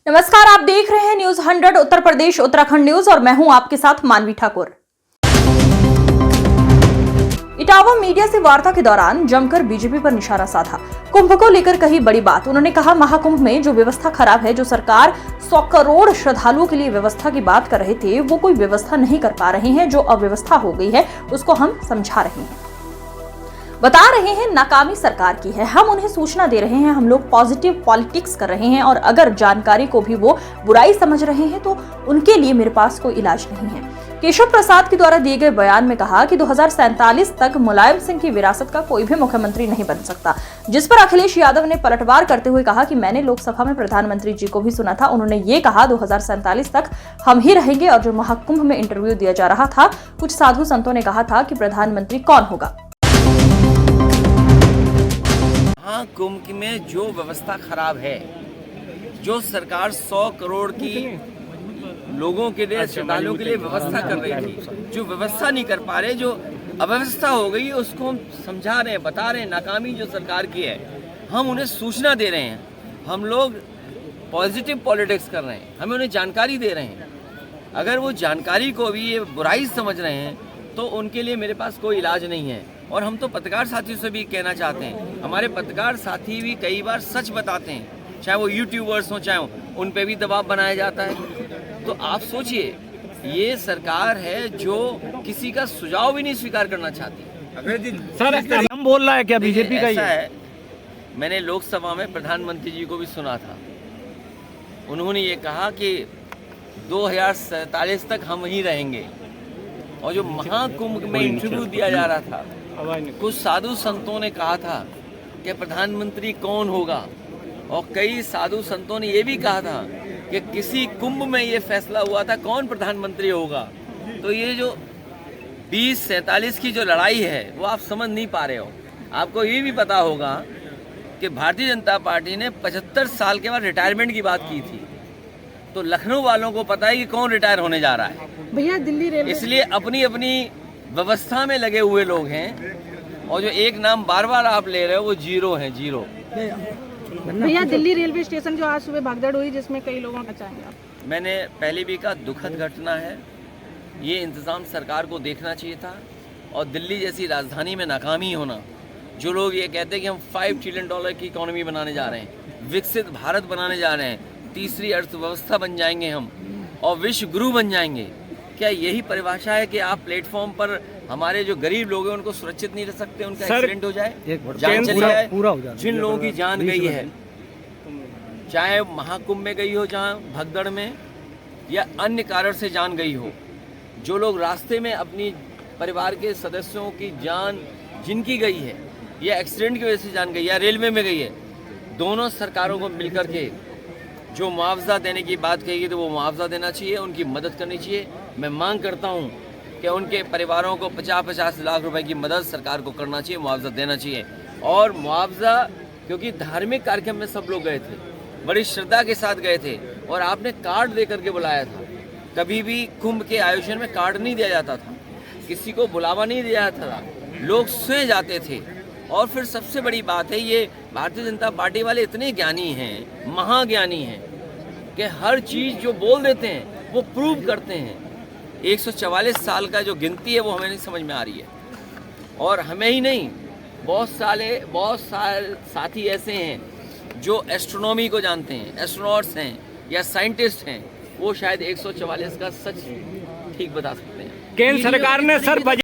नमस्कार, आप देख रहे हैं न्यूज 100 उत्तर प्रदेश उत्तराखंड न्यूज और मैं हूं आपके साथ मानवी ठाकुर। इटावा मीडिया से वार्ता के दौरान जमकर बीजेपी पर निशाना साधा। कुंभ को लेकर कही बड़ी बात। उन्होंने कहा, महाकुंभ में जो व्यवस्था खराब है, जो सरकार 100 करोड़ श्रद्धालुओं के लिए व्यवस्था की बात कर रहे थे, वो कोई व्यवस्था नहीं कर पा रहे हैं। जो अव्यवस्था हो गई है उसको हम समझा रहे हैं, बता रहे हैं नाकामी सरकार की है। हम उन्हें सूचना दे रहे हैं। हम लोग पॉजिटिव पॉलिटिक्स कर रहे हैं और अगर जानकारी को भी वो बुराई समझ रहे हैं तो उनके लिए मेरे पास कोई इलाज नहीं है। केशव प्रसाद के द्वारा दिए गए बयान में कहा कि 2047 तक मुलायम सिंह की विरासत का कोई भी मुख्यमंत्री नहीं बन सकता, जिस पर अखिलेश यादव ने पलटवार करते हुए कहा कि मैंने लोकसभा में प्रधानमंत्री जी को भी सुना था। उन्होंने ये कहा 2047 तक हम ही रहेंगे। और जो महाकुंभ में इंटरव्यू दिया जा रहा था, कुछ साधु संतों ने कहा था कि प्रधानमंत्री कौन होगा। कुंभ में जो व्यवस्था खराब है, जो सरकार 100 करोड़ की लोगों के लिए, श्रद्धालुओं के लिए व्यवस्था कर रही थी, जो व्यवस्था नहीं कर पा रहे, जो अव्यवस्था हो गई, उसको हम समझा रहे हैं, बता रहे हैं। नाकामी जो सरकार की है, हम उन्हें सूचना दे रहे हैं। हम लोग पॉजिटिव पॉलिटिक्स कर रहे हैं, हमें उन्हें जानकारी दे रहे हैं। अगर वो जानकारी को भी ये बुराई समझ रहे हैं तो उनके लिए मेरे पास कोई इलाज नहीं है। और हम तो पत्रकार साथियों से भी कहना चाहते हैं, हमारे पत्रकार साथी भी कई बार सच बताते हैं, चाहे वो यूट्यूबर्स हों, चाहे उन पे भी दबाव बनाया जाता है। तो आप सोचिए, ये सरकार है जो किसी का सुझाव भी नहीं स्वीकार करना चाहती। सर, हम बोल रहा है क्या बीजेपी का? ऐसा है, मैंने लोकसभा में प्रधानमंत्री जी को भी सुना था। उन्होंने ये कहा कि 2047 तक हम ही रहेंगे। और जो महाकुंभ में इंटरव्यू दिया जा रहा था, कुछ साधु संतों ने कहा था कि प्रधानमंत्री कौन होगा। और कई साधु संतों ने ये भी कहा था कि किसी कुंभ में ये फैसला हुआ था कौन प्रधानमंत्री होगा। तो ये जो 2047 की जो लड़ाई है वो आप समझ नहीं पा रहे हो। आपको ये भी पता होगा कि भारतीय जनता पार्टी ने 75 साल के बाद रिटायरमेंट की बात की थी। तो लखनऊ वालों को पता है कि कौन रिटायर होने जा रहा है भैया। दिल्ली रेलवे, इसलिए अपनी अपनी व्यवस्था में लगे हुए लोग हैं। और जो एक नाम बार बार आप ले रहे हो वो जीरो है, जीरो। भैया, दिल्ली रेलवे स्टेशन जो आज सुबह भगदड़ हुई, जिसमें कई लोगों का चाहेंगे आप? मैंने पहले भी कहा, दुखद घटना है। ये इंतज़ाम सरकार को देखना चाहिए था। और दिल्ली जैसी राजधानी में नाकामी होना, जो लोग ये कहते हैं कि हम $5 ट्रिलियन की इकोनॉमी बनाने जा रहे हैं, विकसित भारत बनाने जा रहे हैं, तीसरी अर्थव्यवस्था बन जाएंगे हम और विश्व गुरु बन जाएंगे, क्या यही परिभाषा है कि आप प्लेटफॉर्म पर हमारे जो गरीब लोग हैं उनको सुरक्षित नहीं रख सकते? उनका एक्सीडेंट हो जाए, जान चली जाए। जिन लोगों की जान गई है, चाहे महाकुंभ में गई हो, जहाँ भगदड़ में, या अन्य कारण से जान गई हो, जो लोग रास्ते में अपनी परिवार के सदस्यों की जान जिनकी गई है, या एक्सीडेंट की वजह से जान गई, या रेलवे में गई है, दोनों सरकारों को मिलकर के जो मुआवजा देने की बात कही तो वो मुआवजा देना चाहिए, उनकी मदद करनी चाहिए। मैं मांग करता हूँ कि उनके परिवारों को 50-50 लाख रुपए की मदद सरकार को करना चाहिए, मुआवजा देना चाहिए। और मुआवजा, क्योंकि धार्मिक कार्यक्रम में सब लोग गए थे, बड़ी श्रद्धा के साथ गए थे, और आपने कार्ड दे करके बुलाया था। कभी भी कुंभ के आयोजन में कार्ड नहीं दिया जाता था, किसी को बुलावा नहीं दिया जाता था, लोग स्वयं जाते थे। और फिर सबसे बड़ी बात है, ये भारतीय जनता पार्टी वाले इतने ज्ञानी हैं, महाज्ञानी हैं, कि हर चीज़ जो बोल देते हैं वो प्रूव करते हैं। 144 साल का जो गिनती है वो हमें नहीं समझ में आ रही है। और हमें ही नहीं, बहुत सारे साथी ऐसे हैं जो एस्ट्रोनॉमी को जानते हैं, एस्ट्रोनॉट्स हैं या साइंटिस्ट हैं, वो शायद 144 का सच ठीक बता सकते हैं। केंद्र सरकार ने सर